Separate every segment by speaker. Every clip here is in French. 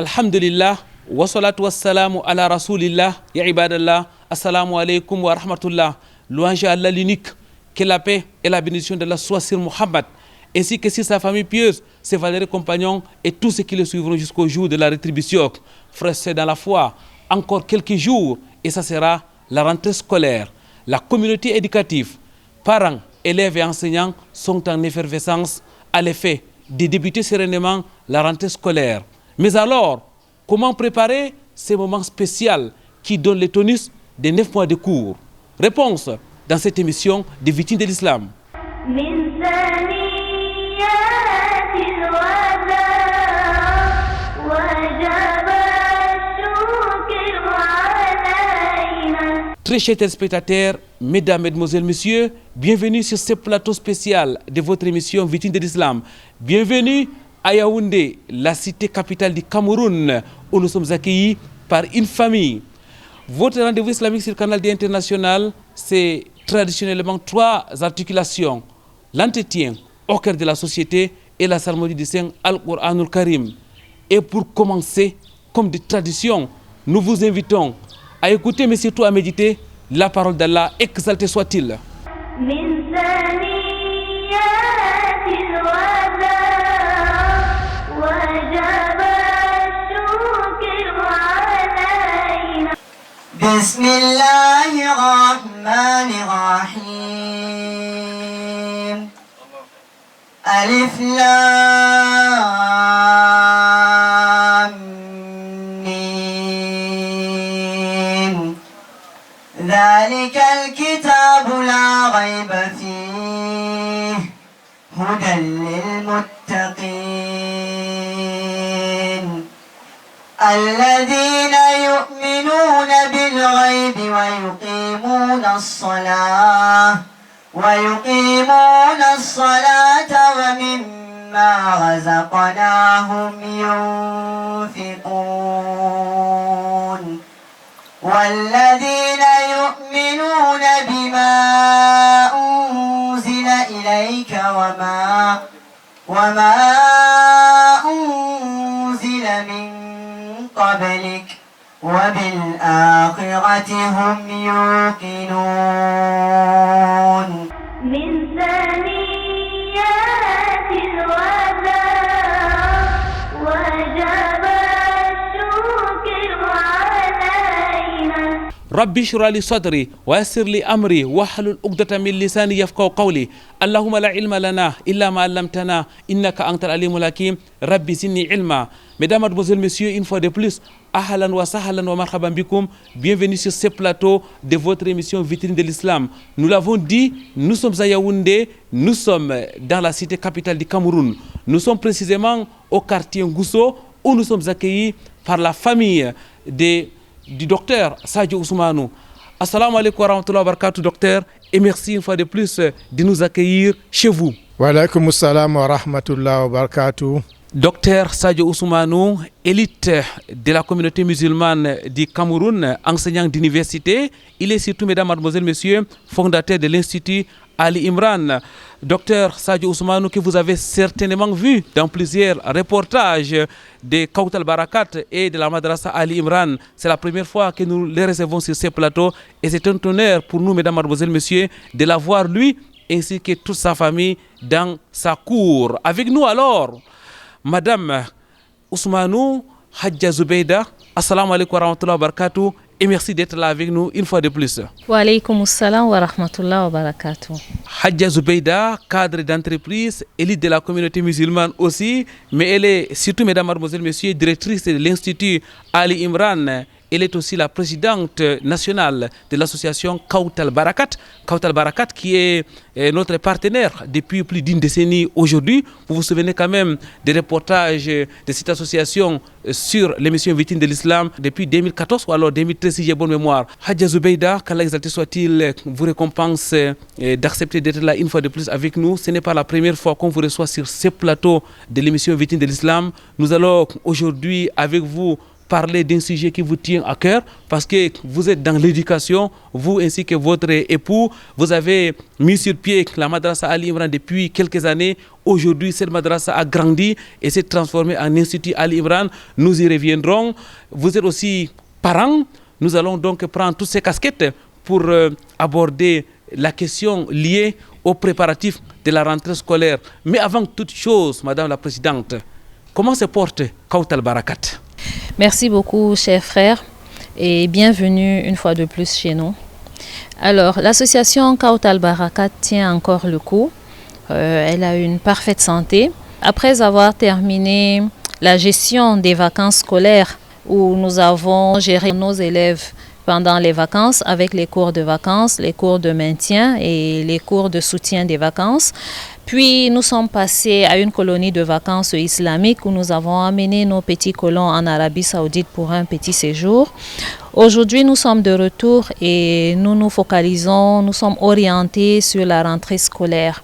Speaker 1: Alhamdulillah, wa salatu wassalamu ala rasulillah, ya ibadallah, assalamu alaikum wa rahmatullah. Louange à Allah l'unique, que la paix et la bénédiction de Allah soient sur Muhammad, ainsi que sur sa famille pieuse, ses valeureux compagnons et tous ceux qui le suivront jusqu'au jour de la rétribution. Frères, c'est dans la foi, encore quelques jours, et ça sera la rentrée scolaire. La communauté éducative, parents, élèves et enseignants sont en effervescence à l'effet de débuter sereinement la rentrée scolaire. Mais alors, comment préparer ces moments spéciaux qui donnent le tonus des 9 mois de cours? Réponse dans cette émission des victimes de l'islam. Très chers téléspectateurs, mesdames, mesdemoiselles, messieurs, bienvenue sur ce plateau spécial de votre émission Victimes de l'islam. Bienvenue à Yaoundé, la cité capitale du Cameroun, où nous sommes accueillis par une famille. Votre rendez-vous islamique sur le canal international, c'est traditionnellement 3 articulations. L'entretien au cœur de la société et la cérémonie du Saint Al-Qur'anul Karim. Et pour commencer, comme de tradition, nous vous invitons à écouter, mais surtout à méditer la parole d'Allah, exalté soit-il.
Speaker 2: Bismillahirrahmanirrahim. Alif Lam Mim. ذلك الكتاب لا ريب فيه هدى للمتقين الذين يؤمنون بالغيب ويقيمون الصلاة ومما رزقناهم ينفقون والذين يؤمنون بما أنزل إليك وما أنزل من قبلك وبالآخرة هم يوقنون من ثنيات الوداع وجب الشكر علينا
Speaker 1: ربي اشرح لي صدري ويسر لي امري واحلل عقدة من لساني يفقهوا قولي اللهم لا علم لنا الا ما علمتنا انك انت العليم الحكيم ربي زدني علما. Mesdames, Mademoiselles, Messieurs, une fois de plus, ahlan wa sahlan wa marhaban bikoum, bienvenue sur ce plateau de votre émission Vitrine de l'Islam. Nous l'avons dit, nous sommes à Yaoundé, nous sommes dans la cité capitale du Cameroun. Nous sommes précisément au quartier Ngousso, où nous sommes accueillis par la famille du docteur Sadio Ousmane. Assalamu alaikum wa rahmatullahi wa barakatuh, docteur, et merci une fois de plus de nous accueillir chez vous.
Speaker 3: Wa alaikum assalam wa rahmatullahi wa barakatuh.
Speaker 1: Docteur Sadio Ousmane, élite de la communauté musulmane du Cameroun, enseignant d'université. Il est surtout, mesdames, mademoiselles, messieurs, fondateur de l'Institut Ali Imran. Docteur Sadio Ousmane, que vous avez certainement vu dans plusieurs reportages de Kautal Barakat et de la Madrasa Ali Imran. C'est la première fois que nous les recevons sur ces plateaux et c'est un honneur pour nous, mesdames, mademoiselles, messieurs, de l'avoir lui ainsi que toute sa famille dans sa cour. Avec nous alors, Madame Ousmane Hadja Zubeida, assalamu alaikum wa rahmatullahi wa barakatuh, et merci d'être là avec nous une fois de plus.
Speaker 4: Wa alaikum assalam wa rahmatullahi wa barakatuh.
Speaker 1: Hadja Zubeida, cadre d'entreprise, élite de la communauté musulmane aussi, mais elle est surtout, mesdames, mademoiselles, messieurs, directrice de l'Institut Ali Imran. Elle est aussi la présidente nationale de l'association Kautal Barakat. Kautal Barakat qui est notre partenaire depuis plus d'une décennie aujourd'hui. Vous vous souvenez quand même des reportages de cette association sur l'émission Victime de l'Islam depuis 2014 ou alors 2013 si j'ai bonne mémoire. Hadja Zubeida, qu'Allah exalté soit-il, vous récompense d'accepter d'être là une fois de plus avec nous. Ce n'est pas la première fois qu'on vous reçoit sur ce plateau de l'émission Victime de l'Islam. Nous allons aujourd'hui avec vous parler d'un sujet qui vous tient à cœur parce que vous êtes dans l'éducation, vous ainsi que votre époux. Vous avez mis sur pied la Madrasa Ali Imran depuis quelques années. Aujourd'hui, cette madrasa a grandi et s'est transformée en Institut Ali Imran. Nous y reviendrons. Vous êtes aussi parent. Nous allons donc prendre toutes ces casquettes pour aborder la question liée aux préparatifs de la rentrée scolaire. Mais avant toute chose, Madame la Présidente, comment se porte Kaoutal Barakat?
Speaker 4: Merci beaucoup, chers frères, et bienvenue une fois de plus chez nous. Alors, l'association Kaoutal Barakat tient encore le coup. Elle a une parfaite santé. Après avoir terminé la gestion des vacances scolaires, où nous avons géré nos élèves pendant les vacances avec les cours de vacances, les cours de maintien et les cours de soutien des vacances. Puis nous sommes passés à une colonie de vacances islamique où nous avons amené nos petits colons en Arabie Saoudite pour un petit séjour. Aujourd'hui, nous sommes de retour et nous nous focalisons, nous sommes orientés sur la rentrée scolaire.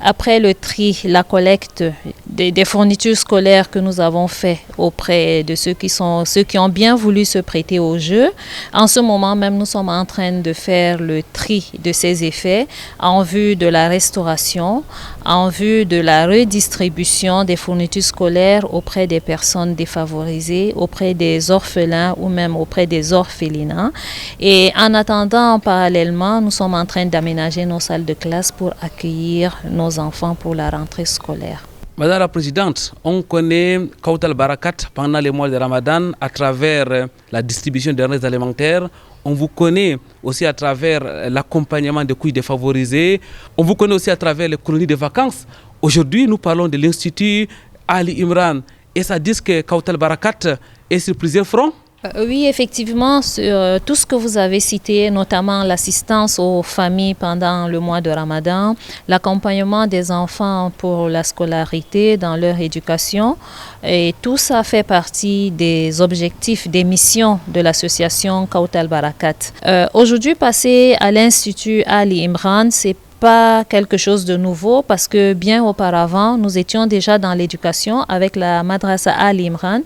Speaker 4: Après le tri, la collecte des fournitures scolaires que nous avons fait auprès de ceux qui ont bien voulu se prêter au jeu, en ce moment même, nous sommes en train de faire le tri de ces effets en vue de la restauration, en vue de la redistribution des fournitures scolaires auprès des personnes défavorisées, auprès des orphelins ou même auprès des orphelinats. Et en attendant, parallèlement, nous sommes en train d'aménager nos salles de classe pour accueillir nos enfants pour la rentrée scolaire.
Speaker 1: Madame la Présidente, on connaît Kaoutal Barakat pendant les mois de Ramadan à travers la distribution des denrées alimentaires. On vous connaît aussi à travers l'accompagnement des couilles défavorisées. On vous connaît aussi à travers les colonies de vacances. Aujourd'hui, nous parlons de l'Institut Ali Imran. Et ça dit que Kaoutal Barakat est sur plusieurs fronts?
Speaker 4: Oui, effectivement, sur tout ce que vous avez cité, notamment l'assistance aux familles pendant le mois de Ramadan, l'accompagnement des enfants pour la scolarité dans leur éducation, et tout ça fait partie des objectifs, des missions de l'association Kaoutal Barakat. Aujourd'hui, passer à l'Institut Ali Imran, c'est pas quelque chose de nouveau parce que bien auparavant, nous étions déjà dans l'éducation avec la Madrasa Ali Imran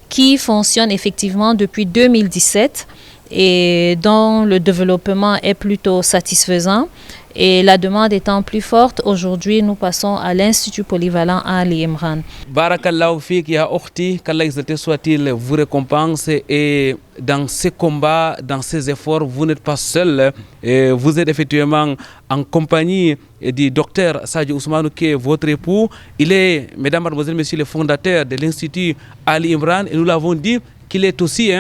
Speaker 4: qui fonctionne effectivement depuis 2017 et dont le développement est plutôt satisfaisant. Et la demande étant plus forte, aujourd'hui, nous passons à l'Institut polyvalent Ali Imran.
Speaker 1: Barakallahu fik ya Okhti, qu'Allah exalté soit-il vous récompense et dans ces combats, dans ces efforts, vous n'êtes pas seul. Vous êtes effectivement en compagnie du docteur Sadio Ousmane qui est votre époux. Il est, mesdames, mademoiselles, messieurs, le fondateur de l'Institut Ali Imran et nous l'avons dit qu'il est aussi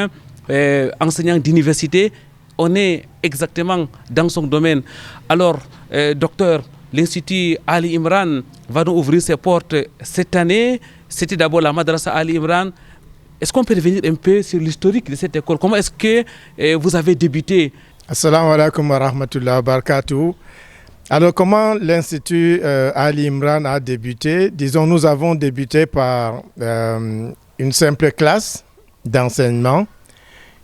Speaker 1: enseignant d'université. On est exactement dans son domaine. Alors, docteur, l'Institut Ali Imran va nous ouvrir ses portes cette année. C'était d'abord la Madrasa Ali Imran. Est-ce qu'on peut revenir un peu sur l'historique de cette école? Comment est-ce que vous avez débuté?
Speaker 3: Assalamu alaikum wa rahmatullahi wa barakatuh. Alors, comment l'Institut Ali Imran a débuté? Disons, nous avons débuté par une simple classe d'enseignement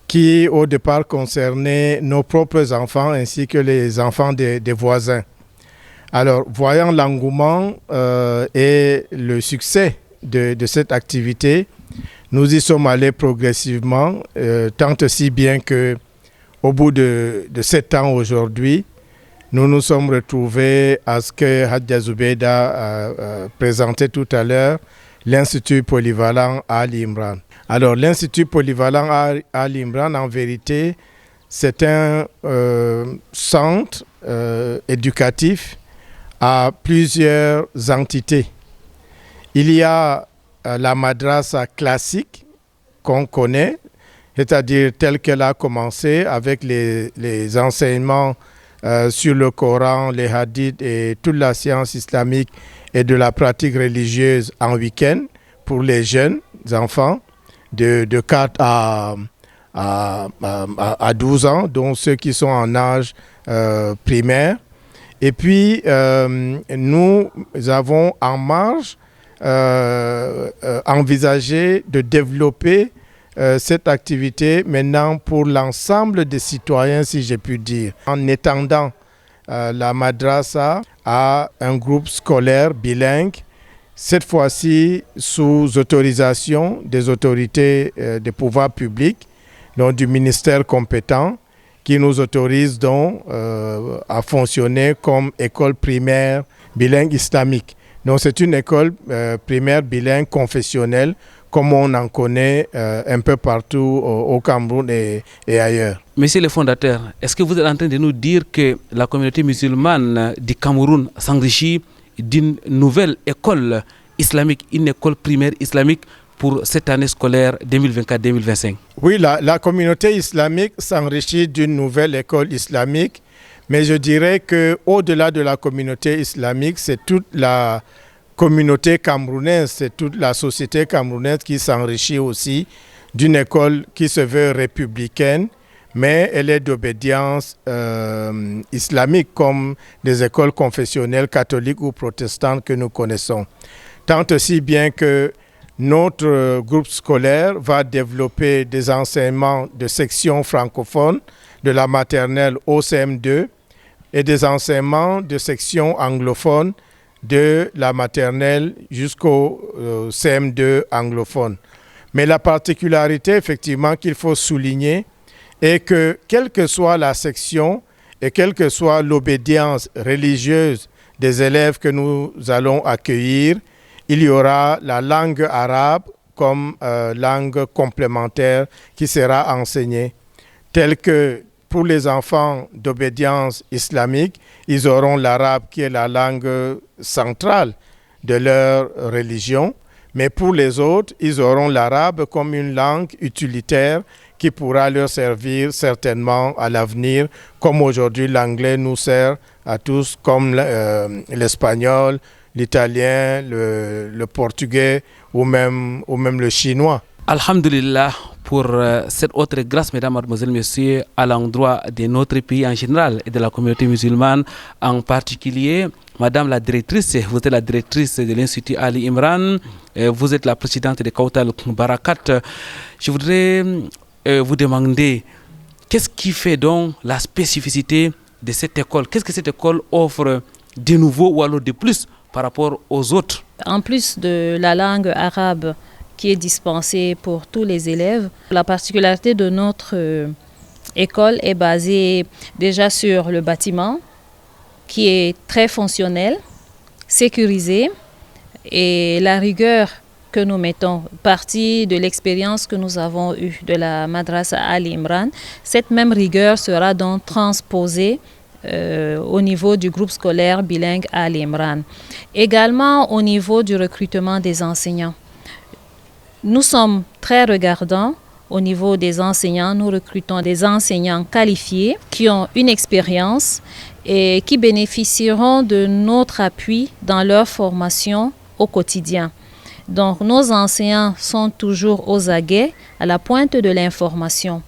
Speaker 3: qui au départ concernait nos propres enfants ainsi que les enfants des voisins. Alors, voyant l'engouement et le succès de cette activité, nous y sommes allés progressivement, tant aussi bien que au bout de 7 ans aujourd'hui, nous nous sommes retrouvés à ce que Hadja Zubeida a présenté tout à l'heure, l'Institut polyvalent Ali Imran. Alors, l'Institut polyvalent Ali Imran, en vérité, c'est un centre éducatif à plusieurs entités. Il y a la madrasa classique qu'on connaît, c'est-à-dire telle qu'elle a commencé avec les enseignements sur le Coran, les hadiths et toute la science islamique et de la pratique religieuse en week-end pour les jeunes enfants de 4 à 12 ans, dont ceux qui sont en âge primaire. Et puis, nous avons en marge envisagé de développer cette activité maintenant pour l'ensemble des citoyens, si j'ai pu dire, en étendant la madrasa à un groupe scolaire bilingue, cette fois-ci sous autorisation des autorités des pouvoirs publics, donc du ministère compétent, qui nous autorise donc à fonctionner comme école primaire bilingue islamique. Donc c'est une école primaire bilingue confessionnelle comme on en connaît un peu partout au Cameroun et ailleurs.
Speaker 1: Monsieur le fondateur, est-ce que vous êtes en train de nous dire que la communauté musulmane du Cameroun s'enrichit d'une nouvelle école islamique, une école primaire islamique pour cette année scolaire 2024-2025?
Speaker 3: Oui, la communauté islamique s'enrichit d'une nouvelle école islamique, mais je dirais qu'au-delà de la communauté islamique, c'est toute la communauté camerounaise, c'est toute la société camerounaise qui s'enrichit aussi d'une école qui se veut républicaine, mais elle est d'obédience islamique comme des écoles confessionnelles catholiques ou protestantes que nous connaissons. Tant aussi bien que notre groupe scolaire va développer des enseignements de section francophone de la maternelle au CM2 et des enseignements de section anglophone de la maternelle jusqu'au CM2 anglophone. Mais la particularité, effectivement, qu'il faut souligner est que, quelle que soit la section et quelle que soit l'obédience religieuse des élèves que nous allons accueillir, il y aura la langue arabe comme langue complémentaire qui sera enseignée, telle que pour les enfants d'obédience islamique, ils auront l'arabe qui est la langue centrale de leur religion, mais pour les autres, ils auront l'arabe comme une langue utilitaire qui pourra leur servir certainement à l'avenir, comme aujourd'hui l'anglais nous sert à tous, comme l'espagnol, l'italien, le portugais ou même le chinois.
Speaker 1: Alhamdulillah pour cette autre grâce, mesdames, mademoiselles, messieurs, à l'endroit de notre pays en général et de la communauté musulmane en particulier. Madame la directrice, vous êtes la directrice de l'Institut Ali Imran, vous êtes la présidente de Kautal Barakat. Je voudrais vous demander, qu'est-ce qui fait donc la spécificité de cette école? Qu'est-ce que cette école offre de nouveau ou alors de plus par rapport aux autres?
Speaker 4: En plus de la langue arabe qui est dispensée pour tous les élèves, la particularité de notre école est basée déjà sur le bâtiment qui est très fonctionnel, sécurisé, et la rigueur que nous mettons, partie de l'expérience que nous avons eue de la Madrasa Ali Imran, cette même rigueur sera donc transposée au niveau du groupe scolaire bilingue Ali Imran. Également au niveau du recrutement des enseignants. Nous sommes très regardants au niveau des enseignants. Nous recrutons des enseignants qualifiés qui ont une expérience et qui bénéficieront de notre appui dans leur formation au quotidien. Donc nos enseignants sont toujours aux aguets, à la pointe de l'information.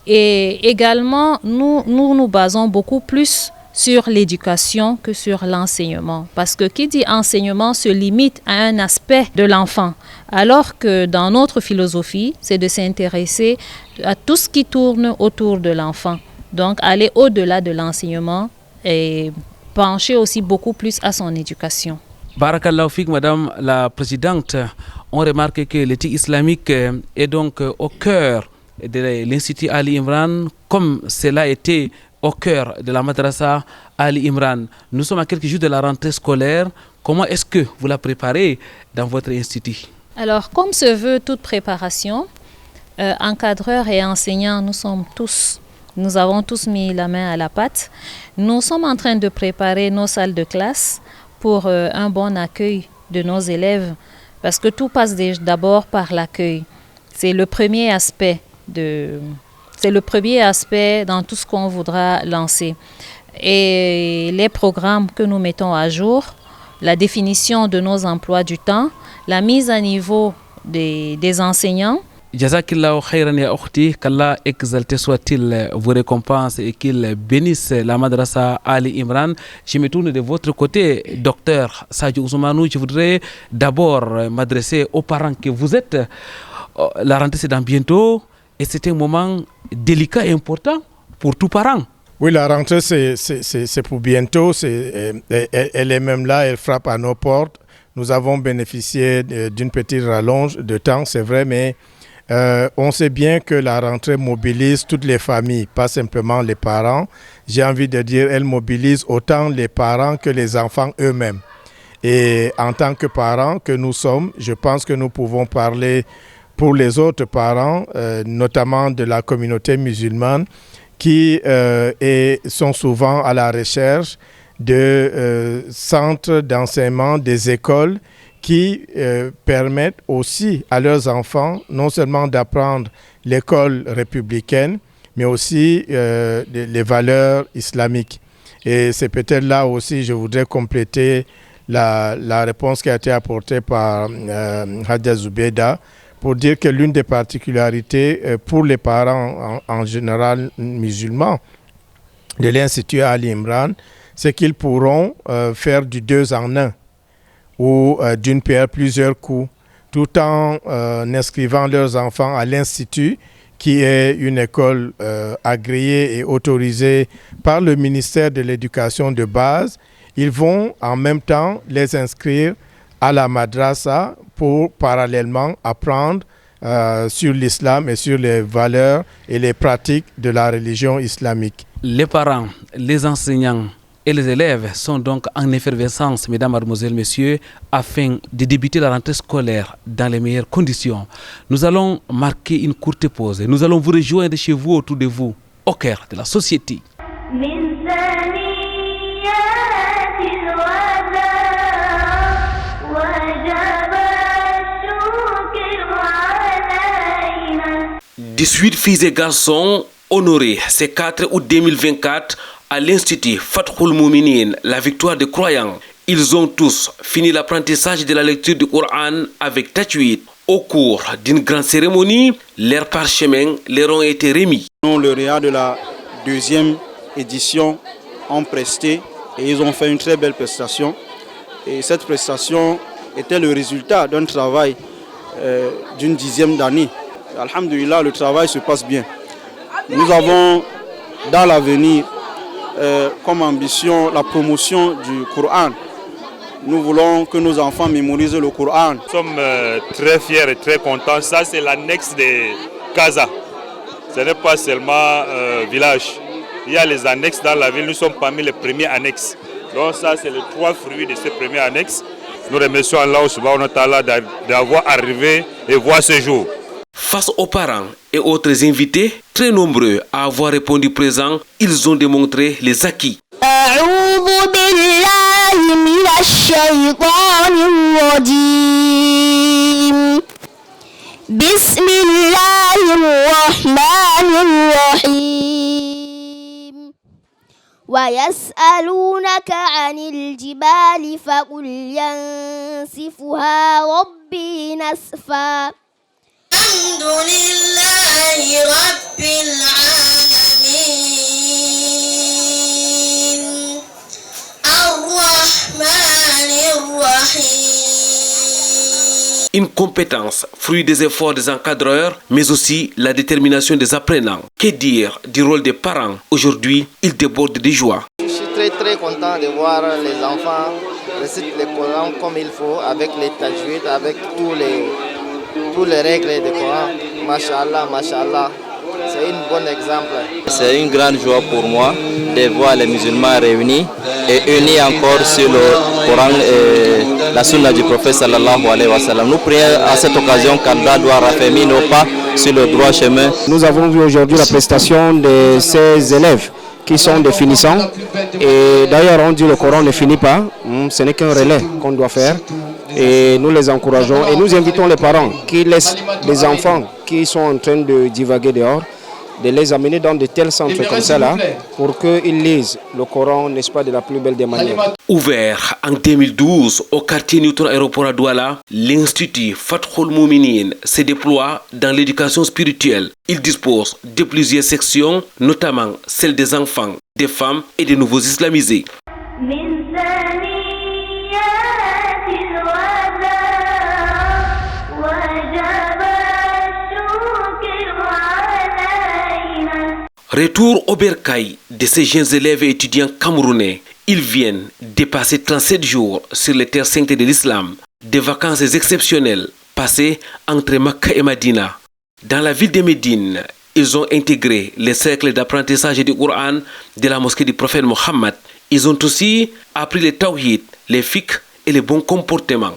Speaker 4: Et également, nous basons beaucoup plus sur l'éducation que sur l'enseignement. Parce que qui dit enseignement se limite à un aspect de l'enfant. Alors que dans notre philosophie, c'est de s'intéresser à tout ce qui tourne autour de l'enfant. Donc aller au-delà de l'enseignement et pencher aussi beaucoup plus à son éducation.
Speaker 1: Barakallahu fik, madame la présidente. On remarque que l'éthique islamique est donc au cœur de l'Institut Ali Imran, comme cela était au cœur de la Madrasa Ali Imran. Nous sommes à quelques jours de la rentrée scolaire. Comment est-ce que vous la préparez dans votre institut?
Speaker 4: Alors, comme se veut toute préparation, encadreurs et enseignants, nous avons tous mis la main à la pâte. Nous sommes en train de préparer nos salles de classe pour un bon accueil de nos élèves, parce que tout passe d'abord par l'accueil. C'est le premier aspect dans tout ce qu'on voudra lancer. Et les programmes que nous mettons à jour, la définition de nos emplois du temps, la mise à niveau des enseignants.
Speaker 1: Jazakillahu khairan ya ukhti, qu'Allah exalté soit-il vous récompense et qu'il bénisse la Madrasa Ali Imran. Je me tourne de votre côté, docteur Sadio Ousmanou. Je voudrais d'abord m'adresser aux parents que vous êtes. La rentrée c'est dans bientôt et c'est un moment délicat et important pour tous parents.
Speaker 3: Oui, la rentrée c'est pour bientôt, elle est même là, elle frappe à nos portes. nous avons bénéficié d'une petite rallonge de temps, c'est vrai, mais on sait bien que la rentrée mobilise toutes les familles, pas simplement les parents. J'ai envie de dire, elle mobilise autant les parents que les enfants eux-mêmes. Et en tant que parents que nous sommes, je pense que nous pouvons parler pour les autres parents, notamment de la communauté musulmane, qui sont souvent à la recherche de centres d'enseignement, des écoles qui permettent aussi à leurs enfants non seulement d'apprendre l'école républicaine, mais aussi les valeurs islamiques. Et c'est peut-être là aussi, je voudrais compléter la réponse qui a été apportée par Hadja Zoubeda pour dire que l'une des particularités pour les parents en général musulmans de l'Institut Ali Imran, c'est qu'ils pourront faire du 2 en 1 ou d'une pierre plusieurs coups, tout en inscrivant leurs enfants à l'Institut, qui est une école agréée et autorisée par le ministère de l'Éducation de base. Ils vont en même temps les inscrire à la madrasa pour parallèlement apprendre sur l'islam et sur les valeurs et les pratiques de la religion islamique.
Speaker 1: Les parents, les enseignants et les élèves sont donc en effervescence, mesdames, mademoiselles, messieurs, afin de débuter la rentrée scolaire dans les meilleures conditions. Nous allons marquer une courte pause et nous allons vous rejoindre chez vous, autour de vous, au cœur de la société. « 18 filles et garçons honorés ce 4 août 2024 à l'Institut Fathul Mouminin, la victoire des croyants. Ils ont tous fini l'apprentissage de la lecture du Coran avec tajwid. Au cours d'une grande cérémonie, leurs parchemins leur ont été remis.
Speaker 5: Les lauréats de la deuxième édition ont presté et ils ont fait une très belle prestation. Et cette prestation était le résultat d'un travail d'une 10e d'année. Alhamdulillah, le travail se passe bien. Nous avons dans l'avenir comme ambition la promotion du Coran. Nous voulons que nos enfants mémorisent le Coran.
Speaker 6: Nous sommes très fiers et très contents. Ça, c'est l'annexe de Casa. Ce n'est pas seulement village. Il y a les annexes dans la ville. Nous sommes parmi les premiers annexes. Donc ça, c'est les 3 fruits de ces premiers annexes. Nous remercions Allah subhanahu wa ta'ala d'avoir arrivé et voir ce jour.
Speaker 1: Face aux parents et autres invités, très nombreux à avoir répondu présent, ils ont démontré les acquis.
Speaker 7: ويسألونك عن الجبال فقل ينسفها ربي نسفا الحمد لله رب العالمين الرحمن الرحيم.
Speaker 1: Une compétence, fruit des efforts des encadreurs, mais aussi la détermination des apprenants. Que dire du rôle des parents? Aujourd'hui, ils débordent de joie.
Speaker 8: Je suis très content de voir les enfants réciter le Coran comme il faut, avec les tajwid, avec tous les règles du Coran. Masha'Allah, Masha'Allah. C'est un bon exemple.
Speaker 9: C'est une grande joie pour moi de voir les musulmans réunis et unis encore sur le Coran et la sunna du prophète sallallahu alayhi wa sallam. Nous prions à cette occasion qu'Allah doit raffermir nos pas sur le droit chemin.
Speaker 10: Nous avons vu aujourd'hui la prestation de ces élèves qui sont des finissants. Et d'ailleurs, on dit que le Coran ne finit pas. Ce n'est qu'un relais qu'on doit faire. Et nous les encourageons et nous invitons les parents qui laissent les enfants qui sont en train de divaguer dehors, de les amener dans de tels centres comme ça là, pour qu'ils lisent le Coran, n'est-ce pas, de la plus belle des manières.
Speaker 1: Ouvert en 2012 au quartier Newton Aéroport à Douala, l'Institut Fathul Mouminin se déploie dans l'éducation spirituelle. Il dispose de plusieurs sections, notamment celle des enfants, des femmes et des nouveaux islamisés. Retour au bercail de ces jeunes élèves et étudiants camerounais. Ils viennent de passer 37 jours sur les terres saintes de l'islam. des vacances exceptionnelles passées entre Makka et Madina. Dans la ville de Médine, ils ont intégré les cercles d'apprentissage du Coran de la mosquée du prophète Mohammed. Ils ont aussi appris les tawhid, les fiqh et les bons comportements.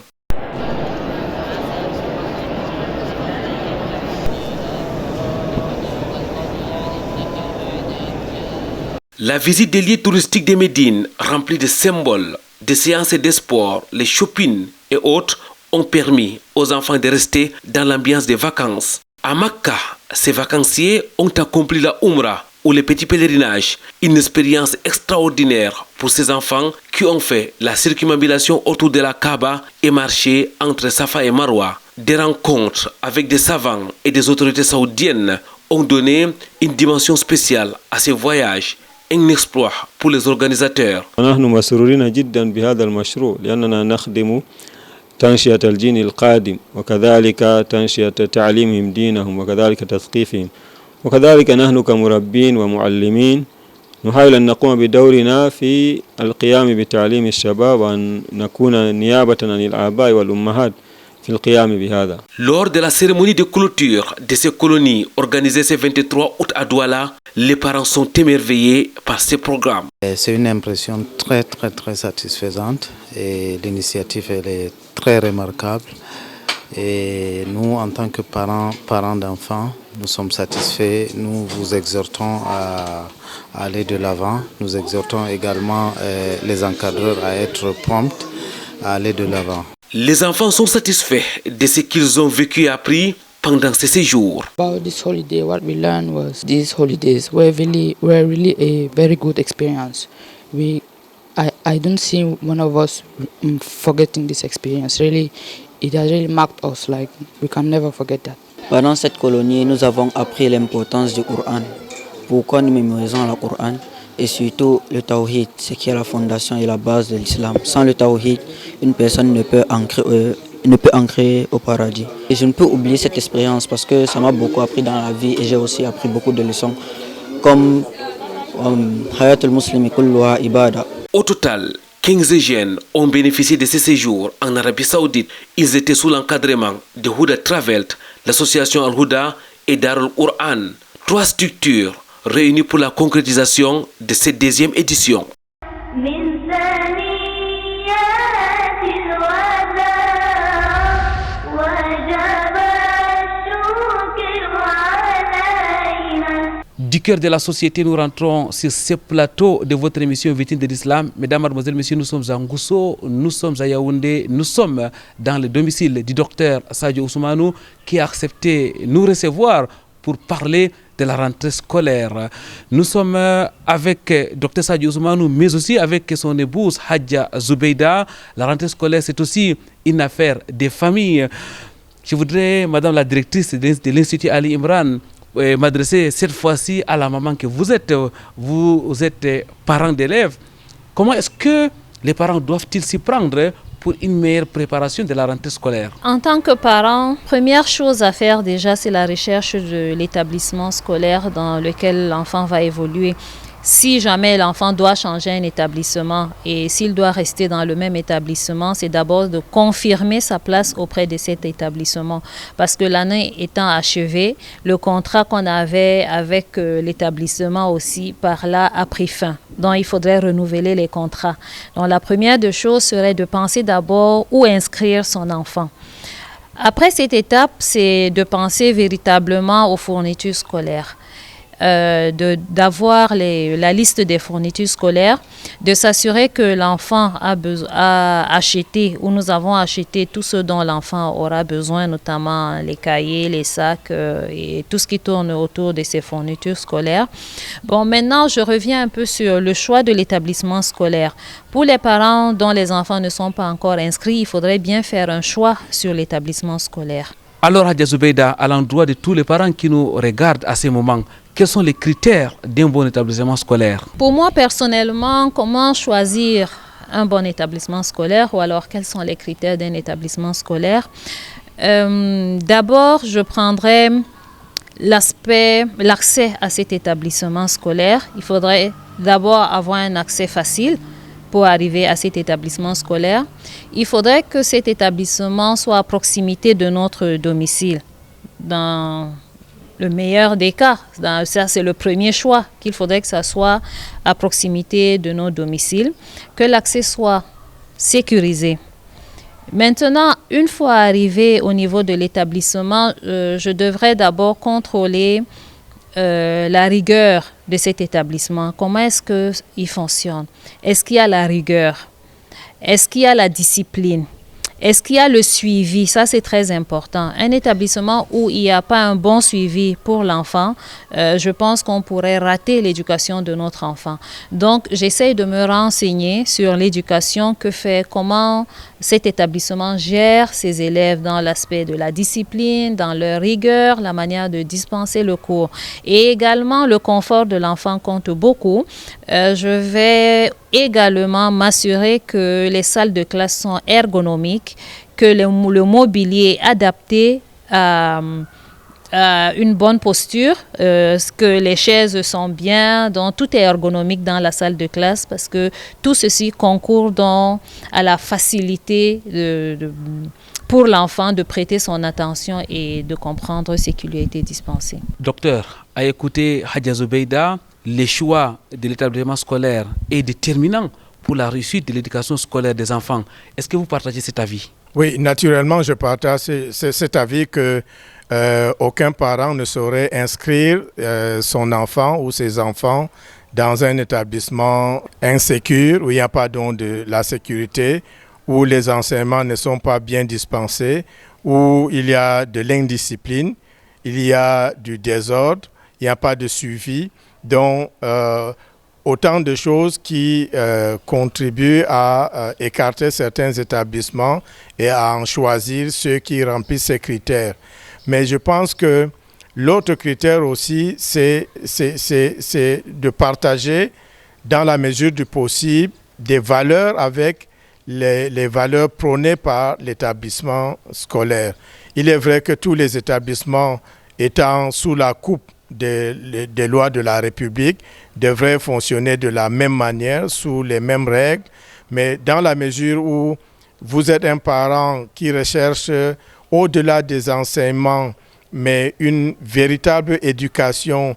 Speaker 1: La visite des lieux touristiques de Médine, remplis de symboles, de séances et de sport, les shopping et autres, ont permis aux enfants de rester dans l'ambiance des vacances. À Makka, ces vacanciers ont accompli la Umrah ou le petit pèlerinage, une expérience extraordinaire pour ces enfants qui ont fait la circumambulation autour de la Kaaba et marché entre Safa et Marwa. Des rencontres avec des savants et des autorités saoudiennes ont donné une dimension spéciale à ces voyages. Un exploit pour les organisateurs.
Speaker 11: نحن مسرورين جدا بهذا المشروع لأننا نخدم تنشئة الجيل القادم وكذلك تنشئة تعليمهم دينهم وكذلك تثقيفهم وكذلك نحن كمربين ومعلمين نحاول أن نقوم بدورنا في القيام بتعليم الشباب وأن نكون نيابة عن الآباء والأمهات.
Speaker 1: Lors de la cérémonie de clôture de ces colonies organisée ce 23 août à Douala, les parents sont émerveillés par ces programmes.
Speaker 12: C'est une impression très satisfaisante et l'initiative elle est très remarquable. Et nous, en tant que parents d'enfants, nous sommes satisfaits. Nous vous exhortons à aller de l'avant. Nous exhortons également les encadreurs à être prompts, à aller de l'avant.
Speaker 1: Les enfants sont satisfaits de ce qu'ils ont vécu et appris pendant ces séjours.
Speaker 13: About this holiday, what we learned was these holidays were really a very good experience. I don't see one of us forgetting this experience. Really, it has really marked us. Like we can never forget that.
Speaker 14: Pendant cette colonie, nous avons appris l'importance du Coran. Pourquoi nous mémorisons le Coran? Et surtout le tawhid, ce qui est la fondation et la base de l'islam. Sans le tawhid, une personne ne peut ancrer au paradis. Et je ne peux oublier cette expérience parce que ça m'a beaucoup appris dans la vie et j'ai aussi appris beaucoup de leçons comme Hayatul Muslimi kulluha ibada.
Speaker 1: Au total, 15 jeunes ont bénéficié de ces séjours en Arabie Saoudite. Ils étaient sous l'encadrement de Huda Travel, l'association Al-Huda et Darul Quran. 3 structures réunis pour la concrétisation de cette 2e édition. Du cœur de la société, nous rentrons sur ce plateau de votre émission Vitrine de l'Islam. Mesdames, Mademoiselles, Messieurs, nous sommes à Ngousso, nous sommes à Yaoundé, nous sommes dans le domicile du docteur Sadio Ousmane qui a accepté de nous recevoir pour parler de la rentrée scolaire. Nous sommes avec Dr Sadio Ousmane, mais aussi avec son épouse Hadja Zubeida. La rentrée scolaire, c'est aussi une affaire des familles. Je voudrais, Madame la directrice de l'Institut Ali Imran, m'adresser cette fois-ci à la maman que vous êtes. Vous êtes parent d'élèves. Comment est-ce que les parents doivent-ils s'y prendre pour une meilleure préparation de la rentrée scolaire?
Speaker 4: En tant que parent, première chose à faire déjà, c'est la recherche de l'établissement scolaire dans lequel l'enfant va évoluer. Si jamais l'enfant doit changer un établissement et s'il doit rester dans le même établissement, c'est d'abord de confirmer sa place auprès de cet établissement. Parce que l'année étant achevée, le contrat qu'on avait avec l'établissement aussi par là a pris fin. Donc il faudrait renouveler les contrats. Donc la première des choses serait de penser d'abord où inscrire son enfant. Après cette étape, c'est de penser véritablement aux fournitures scolaires. D'avoir la liste des fournitures scolaires, de s'assurer que l'enfant a acheté ou nous avons acheté tout ce dont l'enfant aura besoin, notamment les cahiers, les sacs et tout ce qui tourne autour de ces fournitures scolaires. Bon, maintenant, je reviens un peu sur le choix de l'établissement scolaire. Pour les parents dont les enfants ne sont pas encore inscrits, il faudrait bien faire un choix sur l'établissement scolaire.
Speaker 1: Alors, Hadja Zubeida, à l'endroit de tous les parents qui nous regardent à ce moment, quels sont les critères d'un bon établissement scolaire?
Speaker 4: Pour moi, personnellement, comment choisir un bon établissement scolaire ou alors quels sont les critères d'un établissement scolaire? D'abord, je prendrais l'accès à cet établissement scolaire. Il faudrait d'abord avoir un accès facile. pour arriver à cet établissement scolaire, il faudrait que cet établissement soit à proximité de notre domicile. Dans le meilleur des cas, ça c'est le premier choix, qu'il faudrait que ça soit à proximité de nos domiciles, que l'accès soit sécurisé. Maintenant, une fois arrivé au niveau de l'établissement, je devrais d'abord contrôler la rigueur de cet établissement. Comment est-ce qu'il fonctionne? Est-ce qu'il y a la rigueur? Est-ce qu'il y a la discipline? Est-ce qu'il y a le suivi? Ça, c'est très important. Un établissement où il n'y a pas un bon suivi pour l'enfant, je pense qu'on pourrait rater l'éducation de notre enfant. Donc, j'essaie de me renseigner sur l'éducation comment cet établissement gère ses élèves dans l'aspect de la discipline, dans leur rigueur, la manière de dispenser le cours. Et également, le confort de l'enfant compte beaucoup. Je vais également m'assurer que les salles de classe sont ergonomiques, que le mobilier est adapté à une bonne posture, que les chaises sont bien, donc tout est ergonomique dans la salle de classe parce que tout ceci concourt donc à la facilité pour l'enfant de prêter son attention et de comprendre ce qui lui a été dispensé.
Speaker 1: Docteur, à écouter Hadja Zubeida, les choix de l'établissement scolaire est déterminant pour la réussite de l'éducation scolaire des enfants. Est-ce que vous partagez cet avis?
Speaker 3: Oui, naturellement, je partage cet avis que aucun parent ne saurait inscrire son enfant ou ses enfants dans un établissement insécure où il n'y a pas donc de la sécurité, où les enseignements ne sont pas bien dispensés, où il y a de l'indiscipline, il y a du désordre, il n'y a pas de suivi. Donc, autant de choses qui contribuent à écarter certains établissements et à en choisir ceux qui remplissent ces critères. Mais je pense que l'autre critère aussi, c'est de partager dans la mesure du possible des valeurs avec les valeurs prônées par l'établissement scolaire. Il est vrai que tous les établissements étant sous la coupe des lois de la République devraient fonctionner de la même manière, sous les mêmes règles, mais dans la mesure où vous êtes un parent qui recherche au-delà des enseignements, mais une véritable éducation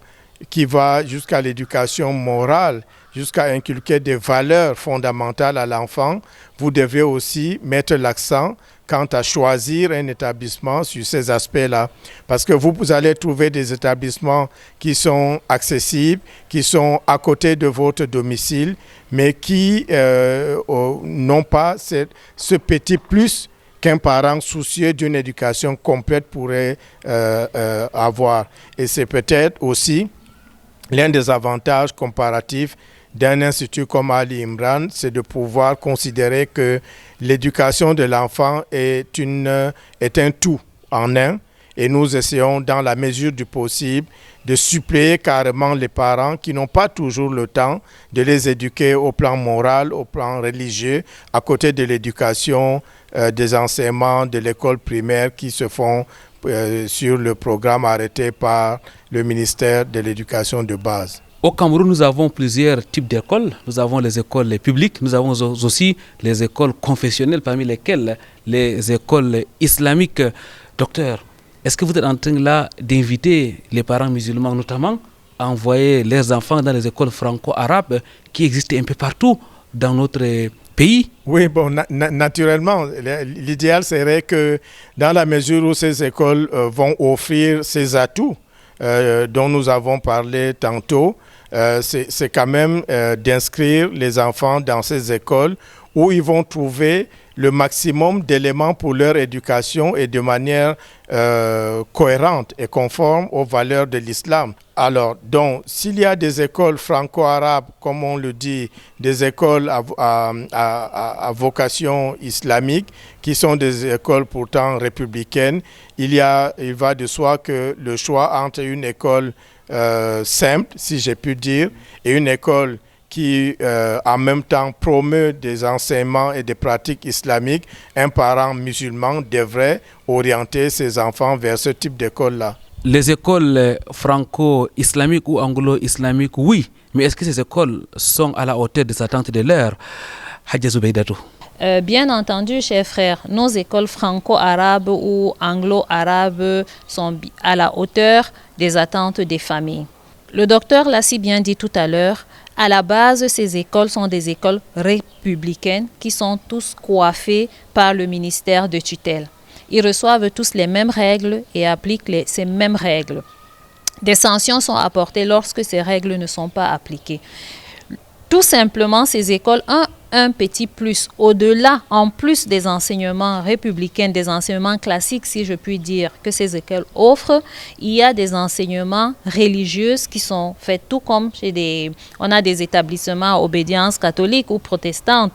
Speaker 3: qui va jusqu'à l'éducation morale, jusqu'à inculquer des valeurs fondamentales à l'enfant, vous devez aussi mettre l'accent quant à choisir un établissement sur ces aspects-là. Parce que vous allez trouver des établissements qui sont accessibles, qui sont à côté de votre domicile, mais qui n'ont pas ce petit plus qu'un parent soucieux d'une éducation complète pourrait avoir. Et c'est peut-être aussi l'un des avantages comparatifs d'un institut comme Ali Imran, c'est de pouvoir considérer que l'éducation de l'enfant est un tout en un, et nous essayons dans la mesure du possible de suppléer carrément les parents qui n'ont pas toujours le temps de les éduquer au plan moral, au plan religieux, à côté de l'éducation des enseignements de l'école primaire qui se font sur le programme arrêté par le ministère de l'Éducation de base.
Speaker 1: Au Cameroun, nous avons plusieurs types d'écoles. Nous avons les écoles publiques, nous avons aussi les écoles confessionnelles, parmi lesquelles les écoles islamiques. Docteur, est-ce que vous êtes en train là d'inviter les parents musulmans notamment à envoyer leurs enfants dans les écoles franco-arabes qui existent un peu partout dans notre pays?
Speaker 3: Oui, bon, naturellement, l'idéal serait que dans la mesure où ces écoles vont offrir ces atouts dont nous avons parlé tantôt, c'est quand même d'inscrire les enfants dans ces écoles où ils vont trouver le maximum d'éléments pour leur éducation et de manière cohérente et conforme aux valeurs de l'islam. Alors, donc, s'il y a des écoles franco-arabes, comme on le dit, des écoles à vocation islamique, qui sont des écoles pourtant républicaines, il va de soi que le choix entre une école simple, si j'ai pu dire, et une école qui en même temps promeut des enseignements et des pratiques islamiques, un parent musulman devrait orienter ses enfants vers ce type d'école-là.
Speaker 1: Les écoles franco-islamiques ou anglo-islamiques, oui. Mais est-ce que ces écoles sont à la hauteur des attentes de l'heure? Hadja Zubeidatou.
Speaker 4: Bien entendu, chers frères, nos écoles franco-arabes ou anglo-arabes sont à la hauteur des attentes des familles. Le docteur l'a si bien dit tout à l'heure, à la base, ces écoles sont des écoles républicaines qui sont tous coiffées par le ministère de tutelle. Ils reçoivent tous les mêmes règles et appliquent ces mêmes règles. Des sanctions sont apportées lorsque ces règles ne sont pas appliquées. Tout simplement, ces écoles ont un petit plus. Au-delà, en plus des enseignements républicains, des enseignements classiques, si je puis dire, que ces écoles offrent, il y a des enseignements religieux qui sont faits tout comme on a des établissements à obédience catholique ou protestante.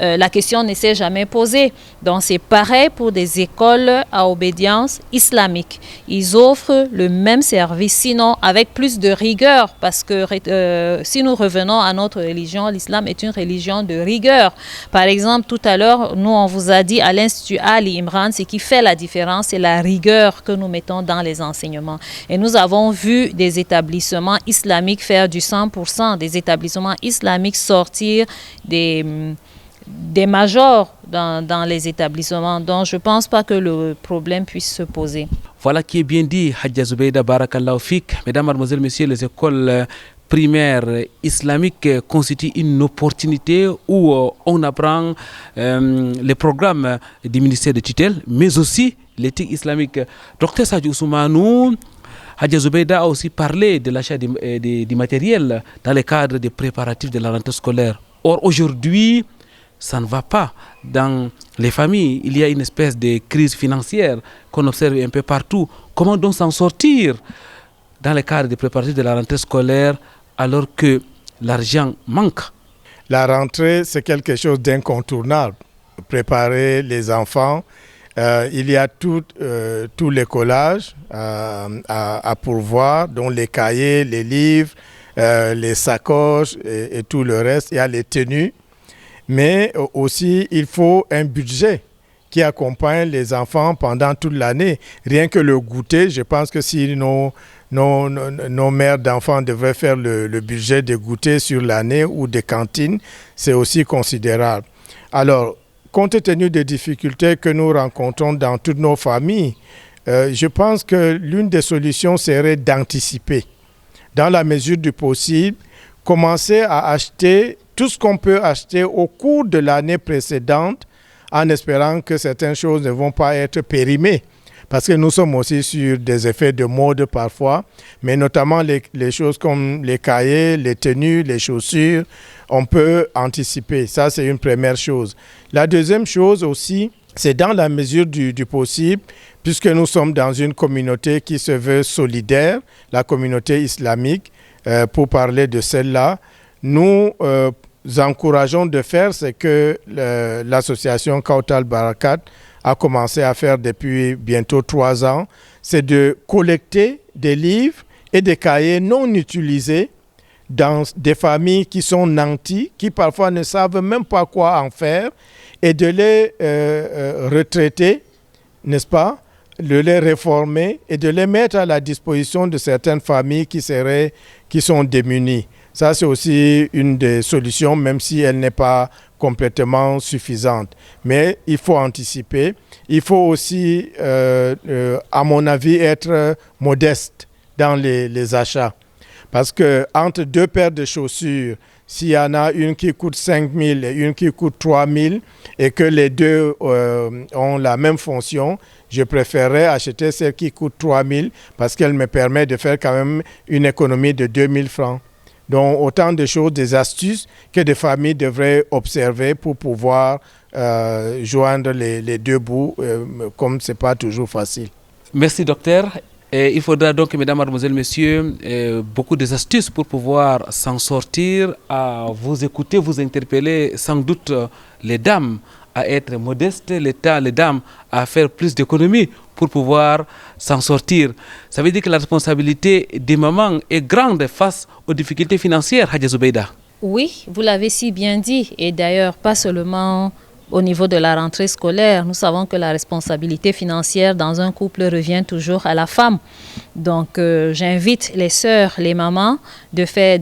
Speaker 4: La question ne s'est jamais posée. Donc c'est pareil pour des écoles à obédience islamique. Ils offrent le même service, sinon avec plus de rigueur, parce que si nous revenons à notre religion, l'islam est une religion de rigueur. Par exemple, tout à l'heure, nous on vous a dit à l'Institut Ali Imran, ce qui fait la différence, c'est la rigueur que nous mettons dans les enseignements. Et nous avons vu des établissements islamiques faire du 100%, des établissements islamiques sortir des majors dans les établissements. Donc, je ne pense pas que le problème puisse se poser.
Speaker 1: Voilà qui est bien dit, Hadja Zubeida Barakallahu Fik. Mesdames, Mademoiselles, Messieurs, les écoles primaires islamiques constituent une opportunité où on apprend les programmes du ministère de tutelle, mais aussi l'éthique islamique. Docteur Sadji Ousmane, Hadja Zubeida a aussi parlé de l'achat du matériel dans le cadre des préparatifs de la rentrée scolaire. Or, aujourd'hui, ça ne va pas dans les familles. Il y a une espèce de crise financière qu'on observe un peu partout. Comment donc s'en sortir dans le cadre des préparatifs de la rentrée scolaire alors que l'argent manque?
Speaker 3: La rentrée, c'est quelque chose d'incontournable. Préparer les enfants. Il y a tout l'écolage à pourvoir, dont les cahiers, les livres, les sacoches et tout le reste. Il y a les tenues. Mais aussi, il faut un budget qui accompagne les enfants pendant toute l'année. Rien que le goûter, je pense que si nos mères d'enfants devraient faire le budget de goûter sur l'année ou des cantines, c'est aussi considérable. Alors, compte tenu des difficultés que nous rencontrons dans toutes nos familles, je pense que l'une des solutions serait d'anticiper. Dans la mesure du possible, commencer à acheter tout ce qu'on peut acheter au cours de l'année précédente en espérant que certaines choses ne vont pas être périmées. Parce que nous sommes aussi sur des effets de mode parfois, mais notamment les choses comme les cahiers, les tenues, les chaussures, on peut anticiper. Ça, c'est une première chose. La deuxième chose aussi, c'est dans la mesure du possible, puisque nous sommes dans une communauté qui se veut solidaire, la communauté islamique, pour parler de celle-là, nous encourageons de faire ce que l'association Kautal Barakat a commencé à faire depuis bientôt 3 ans, c'est de collecter des livres et des cahiers non utilisés dans des familles qui sont nanties, qui parfois ne savent même pas quoi en faire, et de les retraiter, n'est-ce pas, de les réformer et de les mettre à la disposition de certaines familles qui sont démunies. Ça, c'est aussi une des solutions, même si elle n'est pas complètement suffisante. Mais il faut anticiper. Il faut aussi, à mon avis, être modeste dans les achats. Parce que entre 2 paires de chaussures, s'il y en a une qui coûte 5 000 et une qui coûte 3 000 et que les deux ont la même fonction, je préférerais acheter celle qui coûte 3 000 parce qu'elle me permet de faire quand même une économie de 2 000 francs. Donc, autant de choses, des astuces que des familles devraient observer pour pouvoir joindre les deux bouts, comme ce n'est pas toujours facile.
Speaker 1: Merci, docteur. Et il faudra donc, mesdames, mademoiselles, messieurs, beaucoup d'astuces pour pouvoir s'en sortir, à vous écouter, vous interpeller, sans doute les dames à être modestes, les dames à faire plus d'économies pour pouvoir s'en sortir. Ça veut dire que la responsabilité des mamans est grande face aux difficultés financières, Hadja Zubeida.
Speaker 4: Oui, vous l'avez si bien dit. Et d'ailleurs, pas seulement au niveau de la rentrée scolaire. Nous savons que la responsabilité financière dans un couple revient toujours à la femme. Donc, j'invite les sœurs, les mamans, de faire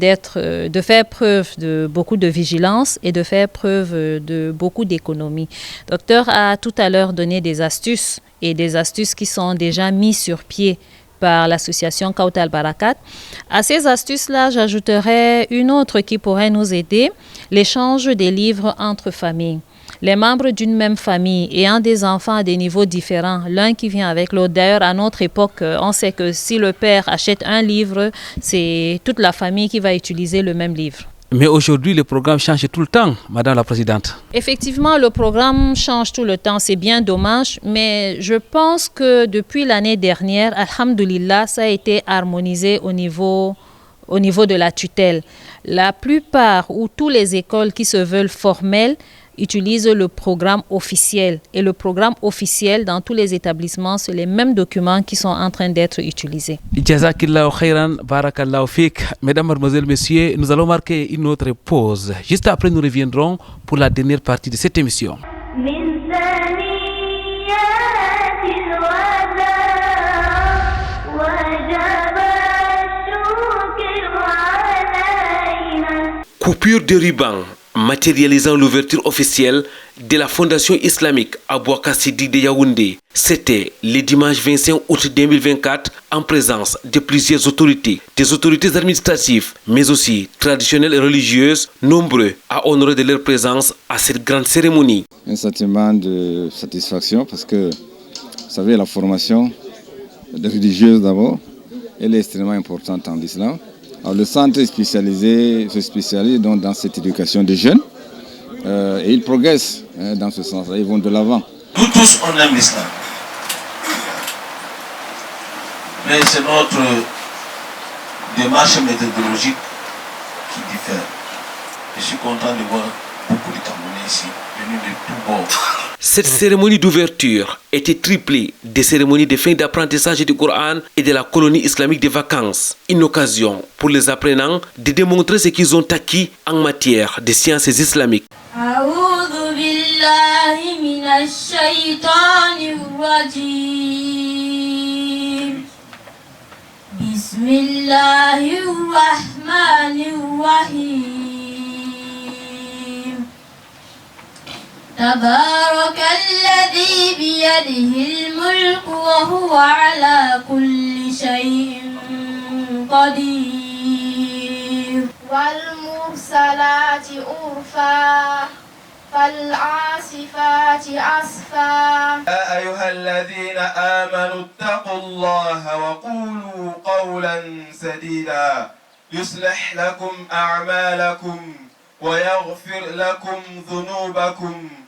Speaker 4: preuve de beaucoup de vigilance et de faire preuve de beaucoup d'économie. Le docteur a tout à l'heure donné des astuces et des astuces qui sont déjà mises sur pied par l'association Kautal Barakat. À ces astuces-là, j'ajouterai une autre qui pourrait nous aider, l'échange des livres entre familles. Les membres d'une même famille ayant des enfants à des niveaux différents, l'un qui vient avec l'autre. D'ailleurs, à notre époque, on sait que si le père achète un livre, c'est toute la famille qui va utiliser le même livre.
Speaker 1: Mais aujourd'hui, le programme change tout le temps, Madame la Présidente.
Speaker 4: Effectivement, le programme change tout le temps. C'est bien dommage, mais je pense que depuis l'année dernière, alhamdoulilah, ça a été harmonisé au niveau de la tutelle. La plupart ou toutes les écoles qui se veulent formelles utilisent le programme officiel. Et le programme officiel, dans tous les établissements, c'est les mêmes documents qui sont en train d'être utilisés.
Speaker 1: Jazakillahu khairan, barakallahu fik. Mesdames, mademoiselles, messieurs, nous allons marquer une autre pause. Juste après, nous reviendrons pour la dernière partie de cette émission. Coupure de ruban matérialisant l'ouverture officielle de la Fondation islamique Abouakar Siddiq de Yaoundé. C'était le dimanche 25 août 2024 en présence de plusieurs autorités, des autorités administratives, mais aussi traditionnelles et religieuses, nombreux à honorer de leur présence à cette grande cérémonie.
Speaker 15: Un sentiment de satisfaction parce que, vous savez, la formation religieuse d'abord, elle est extrêmement importante en l'islam. Alors, le centre spécialisé se spécialise donc dans cette éducation des jeunes et ils progressent dans ce sens-là, ils vont de l'avant.
Speaker 16: Nous tous, on aime l'islam. Mais c'est notre démarche méthodologique qui diffère. Je suis content de voir beaucoup de Camerounais ici, venus de tous bords.
Speaker 1: Cette cérémonie d'ouverture était triplée des cérémonies de fin d'apprentissage du Coran et de la colonie islamique de vacances. Une occasion pour les apprenants de démontrer ce qu'ils ont acquis en matière de sciences islamiques.
Speaker 7: تبارك الذي بيده الملك وهو على كل شيء قدير والمرسلات عرفا فالعاصفات عصفا
Speaker 17: يا أيها الذين آمنوا اتقوا الله وقولوا قولا سديدا يصلح لكم أعمالكم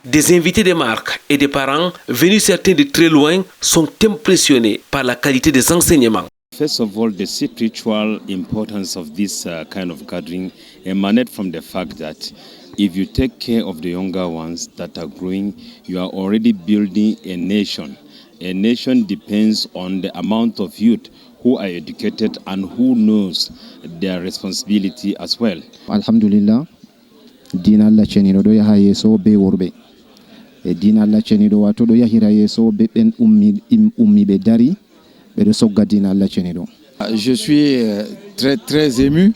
Speaker 1: Des invités de marque et des parents, venus certains de très loin, sont impressionnés par la qualité des enseignements.
Speaker 11: First of all, the spiritual importance of this kind of gathering emanates from the fact that if you take care of the younger ones that are growing, you are already building a nation. A nation depends on the amount of youth who are educated and who knows their responsibility as well.
Speaker 18: Alhamdulillah. Dina Allah ceniɗo ɗo yaha yeeso be worɓe e dina Allah ceniɗo wato ɗo yahira yeeso be ɓen ummiɓe dari ɓeɗo sogga dina Allah ceniɗo.
Speaker 19: Je suis très ému.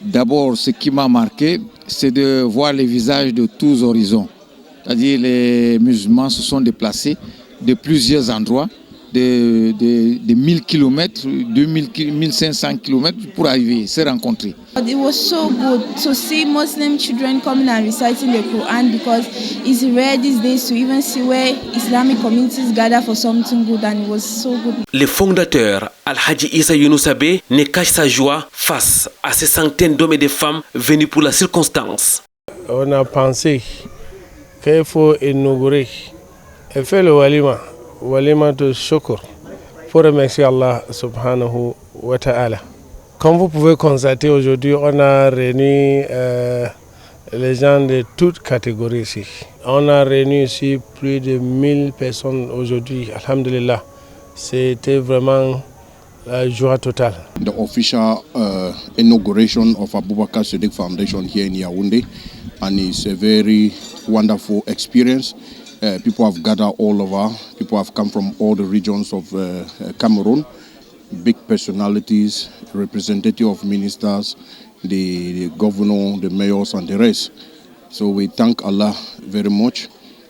Speaker 19: D'abord, ce qui m'a marqué, c'est de voir les visages de tous horizons. C'est-à-dire les musulmans se sont déplacés de plusieurs endroits, de 1000 km, 2000, 1500 km pour arriver, se rencontrer.
Speaker 20: It was so good to see Muslim children coming and reciting the Quran because it's rare these days to even see where Islamic communities gather for something good, and it was so good.
Speaker 1: Le fondateur Al-Hadji Issa Younousabe ne cache sa joie face à ces centaines d'hommes et de femmes venus pour la circonstance.
Speaker 3: On a pensé qu'il faut inaugurer et faire le walima de shukr pour remercier Allah subhanahu wa ta'ala. Comme vous pouvez constater, aujourd'hui, on a réuni les gens de toutes catégories ici. On a réuni ici plus de 1000 personnes aujourd'hui, alhamdulillah. C'était vraiment Joie totale.
Speaker 21: The official inauguration of Abubakar Siddiq Foundation here in Yaoundé, and it's a very wonderful experience. People have gathered all over. People have come from all the regions of Cameroon. Big personalities, representative of ministers, the governor, the mayors, and the rest. So we thank Allah very much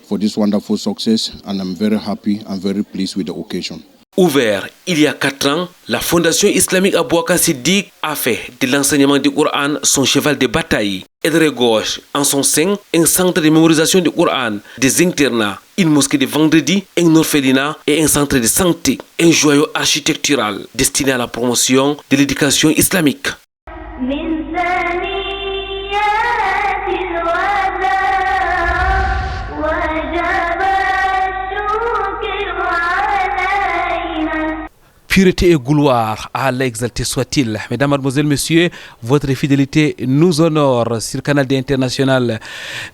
Speaker 21: for this wonderful success, and I'm very happy and very pleased with the occasion.
Speaker 1: Ouvert il y a 4 ans, la Fondation islamique Aboubacar Siddiq a fait de l'enseignement du Coran son cheval de bataille et de gauche en son sein un centre de mémorisation du Coran, des internats, une mosquée de vendredi, un orphelinat et un centre de santé, un joyau architectural destiné à la promotion de l'éducation islamique. Pureté et gloire à Allah exalté soit-il. Mesdames, Mademoiselles, Messieurs, votre fidélité nous honore sur Canal D International.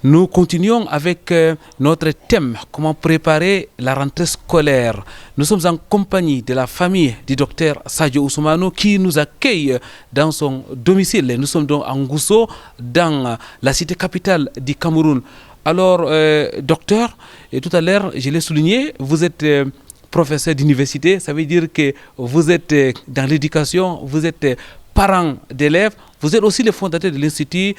Speaker 1: Nous continuons avec notre thème, comment préparer la rentrée scolaire. Nous sommes en compagnie de la famille du docteur Sadio Ousmane qui nous accueille dans son domicile. Nous sommes donc à Ngousso, dans la cité capitale du Cameroun. Alors, docteur, et tout à l'heure, je l'ai souligné, vous êtes professeur d'université, ça veut dire que vous êtes dans l'éducation, vous êtes parent d'élèves, vous êtes aussi le fondateur de l'Institut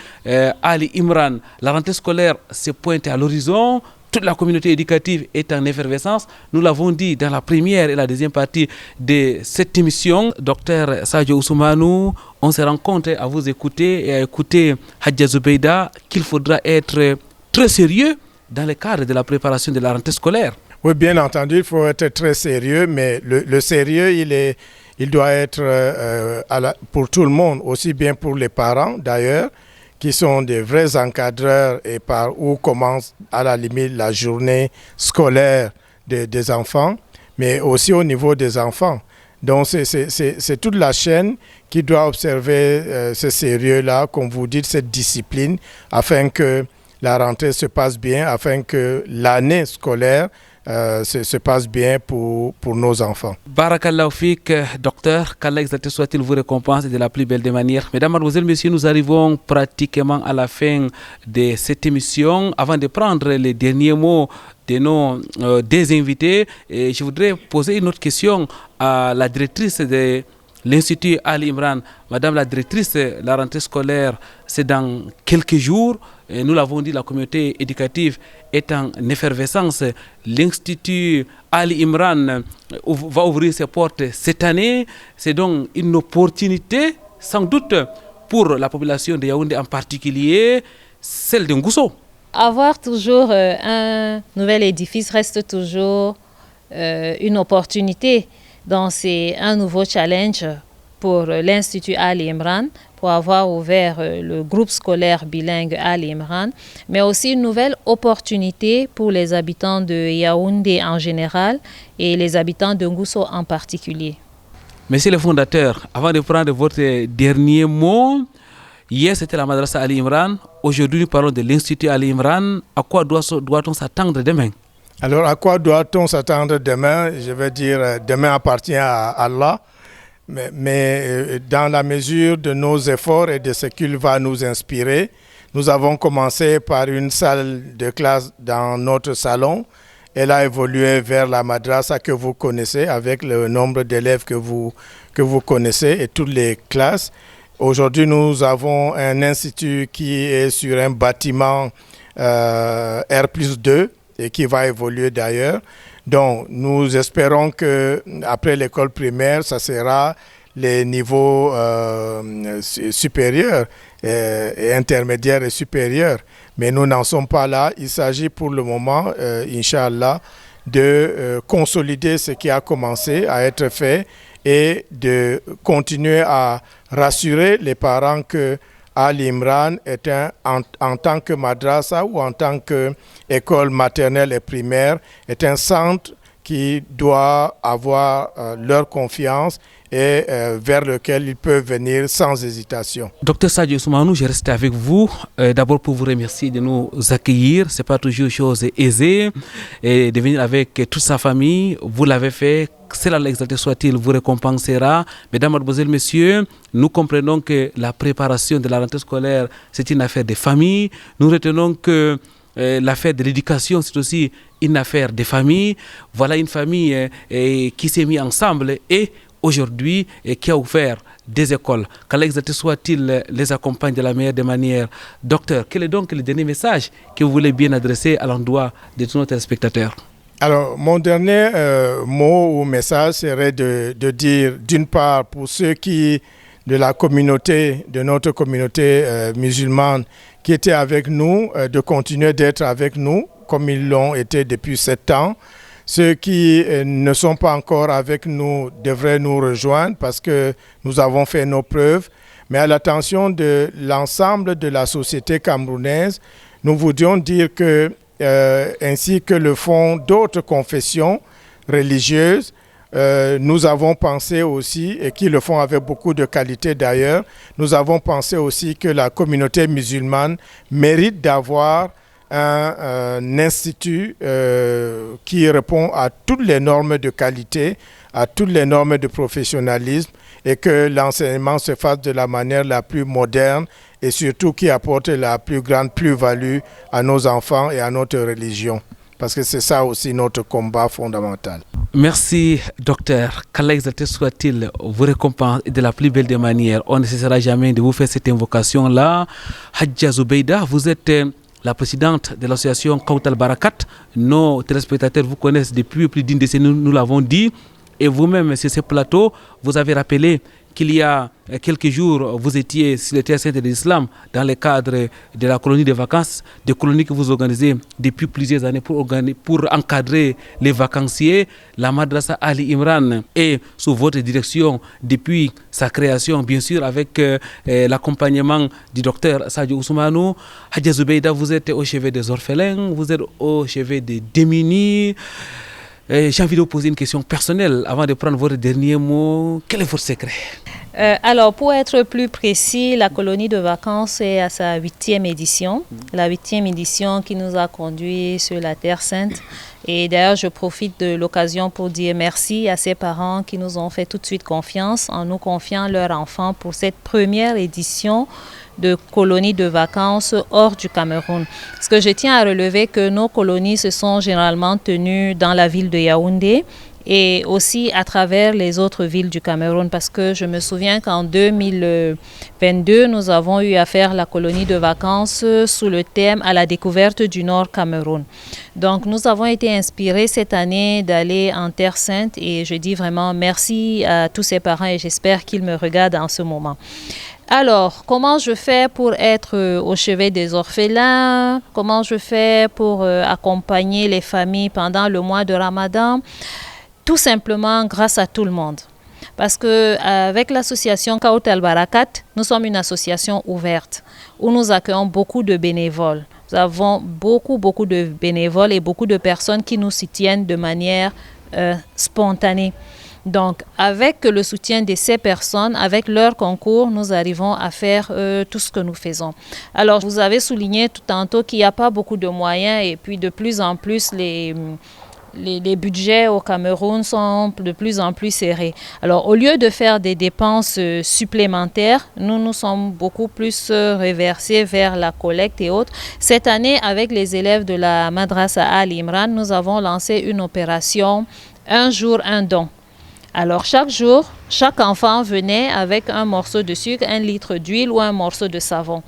Speaker 1: Ali Imran. La rentrée scolaire se pointe à l'horizon, toute la communauté éducative est en effervescence. Nous l'avons dit dans la première et la deuxième partie de cette émission. Docteur Sadio Ousmane, on se rend compte à vous écouter et à écouter Hadja Zubeida qu'il faudra être très sérieux dans le cadre de la préparation de la rentrée scolaire.
Speaker 3: Oui, bien entendu, il faut être très sérieux, mais le sérieux, il doit être pour tout le monde, aussi bien pour les parents d'ailleurs, qui sont des vrais encadreurs et par où commence à la limite la journée scolaire des enfants, mais aussi au niveau des enfants. Donc c'est toute la chaîne qui doit observer ce sérieux-là, comme vous dites, cette discipline, afin que la rentrée se passe bien, afin que l'année scolaire se passe bien pour nos enfants.
Speaker 1: Barakallahu fik, docteur, qu'Allah exalté soit-il vous récompense de la plus belle des manières. Mesdames, Mademoiselles, Messieurs, nous arrivons pratiquement à la fin de cette émission. Avant de prendre les derniers mots de nos des invités, et je voudrais poser une autre question à la directrice de l'Institut Ali Imran. Madame la directrice, la rentrée scolaire, c'est dans quelques jours. Et nous l'avons dit, la communauté éducative est en effervescence. L'Institut Ali Imran va ouvrir ses portes cette année. C'est donc une opportunité, sans doute, pour la population de Yaoundé en particulier, celle de Ngousso.
Speaker 4: Avoir toujours un nouvel édifice reste toujours une opportunité. Donc c'est un nouveau challenge pour l'Institut Ali Imran, pour avoir ouvert le groupe scolaire bilingue Ali Imran, mais aussi une nouvelle opportunité pour les habitants de Yaoundé en général et les habitants de Ngousso en particulier.
Speaker 1: Monsieur le fondateur, avant de prendre votre dernier mot, hier c'était la Madrasa Ali Imran, aujourd'hui nous parlons de l'Institut Ali Imran. À quoi doit-on s'attendre demain?
Speaker 3: Alors, à quoi doit-on s'attendre demain? Je veux dire, demain appartient à Allah, mais dans la mesure de nos efforts et de ce qu'il va nous inspirer, nous avons commencé par une salle de classe dans notre salon. Elle a évolué vers la madrasa que vous connaissez, avec le nombre d'élèves que vous connaissez et toutes les classes. Aujourd'hui, nous avons un institut qui est sur un bâtiment R+2, et qui va évoluer d'ailleurs. Donc, nous espérons qu'après l'école primaire, ça sera les niveaux supérieurs et intermédiaires et supérieurs. Mais nous n'en sommes pas là. Il s'agit pour le moment, Inch'Allah, de consolider ce qui a commencé à être fait et de continuer à rassurer les parents que Ali Imran est en tant que madrasa ou en tant qu'école maternelle et primaire, est un centre qui doit avoir leur confiance et vers lequel ils peuvent venir sans hésitation.
Speaker 1: Docteur Sadio Ousmane, je reste avec vous. D'abord pour vous remercier de nous accueillir. Ce n'est pas toujours chose aisée. Et de venir avec toute sa famille, vous l'avez fait. Cela l'exalté soit-il vous récompensera. Mesdames, Mademoiselles, Messieurs, nous comprenons que la préparation de la rentrée scolaire, c'est une affaire de famille. Nous retenons que l'affaire de l'éducation, c'est aussi une affaire de famille. Voilà une famille qui s'est mise ensemble et aujourd'hui qui a ouvert des écoles. Qu'Allah exalté soit-il les accompagne de la meilleure des manières. Docteur, quel est donc le dernier message que vous voulez bien adresser à l'endroit de tous nos téléspectateurs?
Speaker 3: Alors, mon dernier mot ou message serait de dire, d'une part, pour ceux qui, de la communauté, de notre communauté musulmane, qui étaient avec nous, de continuer d'être avec nous, comme ils l'ont été depuis 7 ans. Ceux qui ne sont pas encore avec nous devraient nous rejoindre parce que nous avons fait nos preuves. Mais à l'attention de l'ensemble de la société camerounaise, nous voudrions dire que, ainsi que le font d'autres confessions religieuses, nous avons pensé aussi, et qui le font avec beaucoup de qualité d'ailleurs, nous avons pensé aussi que la communauté musulmane mérite d'avoir un institut qui répond à toutes les normes de qualité, à toutes les normes de professionnalisme et que l'enseignement se fasse de la manière la plus moderne et surtout qui apporte la plus grande plus-value à nos enfants et à notre religion. Parce que c'est ça aussi notre combat fondamental.
Speaker 1: Merci, docteur. Qu'Allah exalté soit-il vous récompense de la plus belle des manières. On ne cessera jamais de vous faire cette invocation-là. Hadja Zubeida, vous êtes la présidente de l'association Kautal Barakat. Nos téléspectateurs vous connaissent depuis plus d'une décennie, nous l'avons dit. Et vous-même, sur ce plateau, vous avez rappelé qu'il y a quelques jours, vous étiez sur le terre saint de l'islam dans le cadre de la colonie de vacances, des colonies que vous organisez depuis plusieurs années pour encadrer les vacanciers. La Madrasa Ali Imran est sous votre direction depuis sa création, bien sûr, avec l'accompagnement du docteur Sadio Ousmane. Hadja Zubeida, vous êtes au chevet des orphelins, vous êtes au chevet des démunis. J'ai envie de vous poser une question personnelle avant de prendre votre dernier mot. Quel est votre secret?
Speaker 4: Alors, pour être plus précis, la colonie de vacances est à sa 8e édition. La 8e édition qui nous a conduits sur la Terre Sainte. Et d'ailleurs, je profite de l'occasion pour dire merci à ces parents qui nous ont fait tout de suite confiance en nous confiant leurs enfants pour cette première édition de colonies de vacances hors du Cameroun. Parce que je tiens à relever que nos colonies se sont généralement tenues dans la ville de Yaoundé et aussi à travers les autres villes du Cameroun. Parce que je me souviens qu'en 2022, nous avons eu à faire la colonie de vacances sous le thème « À la découverte du Nord Cameroun ». Donc, nous avons été inspirés cette année d'aller en Terre Sainte et je dis vraiment merci à tous ces parents et j'espère qu'ils me regardent en ce moment. Alors, comment je fais pour être au chevet des orphelins? Comment je fais pour accompagner les familles pendant le mois de Ramadan? Tout simplement grâce à tout le monde. Parce qu'avec l'association Kautal Barakat, nous sommes une association ouverte où nous accueillons beaucoup de bénévoles. Nous avons beaucoup de bénévoles et beaucoup de personnes qui nous soutiennent de manière spontanée. Donc, avec le soutien de ces personnes, avec leur concours, nous arrivons à faire tout ce que nous faisons. Alors, vous avez souligné tout tantôt qu'il n'y a pas beaucoup de moyens et puis de plus en plus, les budgets au Cameroun sont de plus en plus serrés. Alors, au lieu de faire des dépenses supplémentaires, nous nous sommes beaucoup plus reversés vers la collecte et autres. Cette année, avec les élèves de la Madrasa Ali Imran, nous avons lancé une opération « Un jour, un don ». Alors, chaque jour, chaque enfant venait avec un morceau de sucre, 1 litre d'huile ou un morceau de savon.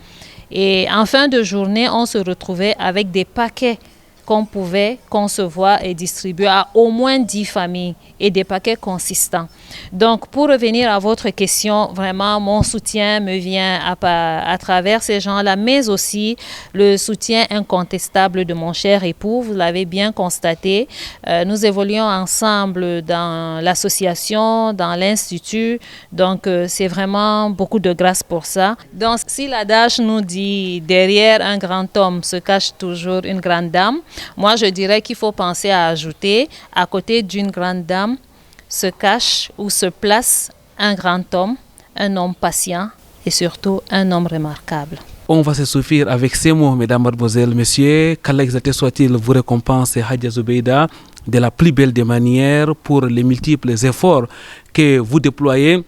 Speaker 4: Et en fin de journée, on se retrouvait avec des paquets qu'on pouvait concevoir et distribuer à au moins 10 familles et des paquets consistants. Donc, pour revenir à votre question, vraiment, mon soutien me vient à travers ces gens-là, mais aussi le soutien incontestable de mon cher époux. Vous l'avez bien constaté. Nous évoluons ensemble dans l'association, dans l'institut. Donc, c'est vraiment beaucoup de grâce pour ça. Donc, si l'adage nous dit « derrière un grand homme se cache toujours une grande dame », moi, je dirais qu'il faut penser à ajouter, à côté d'une grande dame, se cache ou se place un grand homme, un homme patient et surtout un homme remarquable.
Speaker 1: On va se suffire avec ces mots, mesdames, mademoiselles, messieurs. Qu'Allah exalté soit-il vous récompense, Hadja Zubeida, de la plus belle des manières pour les multiples efforts que vous déployez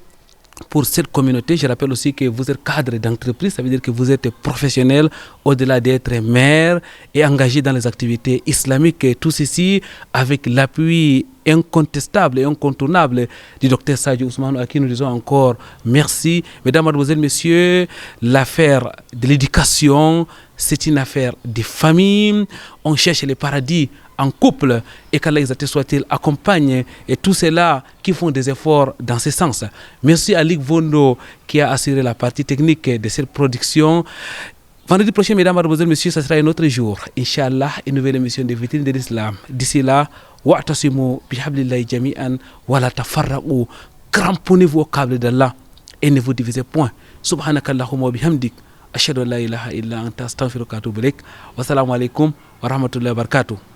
Speaker 1: pour cette communauté. Je rappelle aussi que vous êtes cadre d'entreprise, ça veut dire que vous êtes professionnel au-delà d'être maire et engagé dans les activités islamiques. Et tout ceci avec l'appui incontestable et incontournable du docteur Sadio Ousmane, à qui nous disons encore merci. Mesdames, mademoiselles, messieurs, l'affaire de l'éducation, c'est une affaire de famille. On cherche le paradis en couple et qu'Allah exalté soit-il accompagne et tous ceux-là qui font des efforts dans ce sens. Merci à Ligue Vondo qui a assuré la partie technique de cette production. Vendredi prochain, mesdames, mademoiselles, messieurs, ce sera un autre jour. Inch'Allah, une nouvelle émission de Vitrine de l'Islam. D'ici là, wa'tasimu bihablillahi jami'an wa la tafarraqu. Cramponnez-vous au câble d'Allah et ne vous divisez point. Subhanakallahumma wa bihamdik. Ashhadu an la ilaha illa anta astaghfiruka wa atubu ilaik. Wassalamu alaikum wa rahmatullahi wa barakatuh.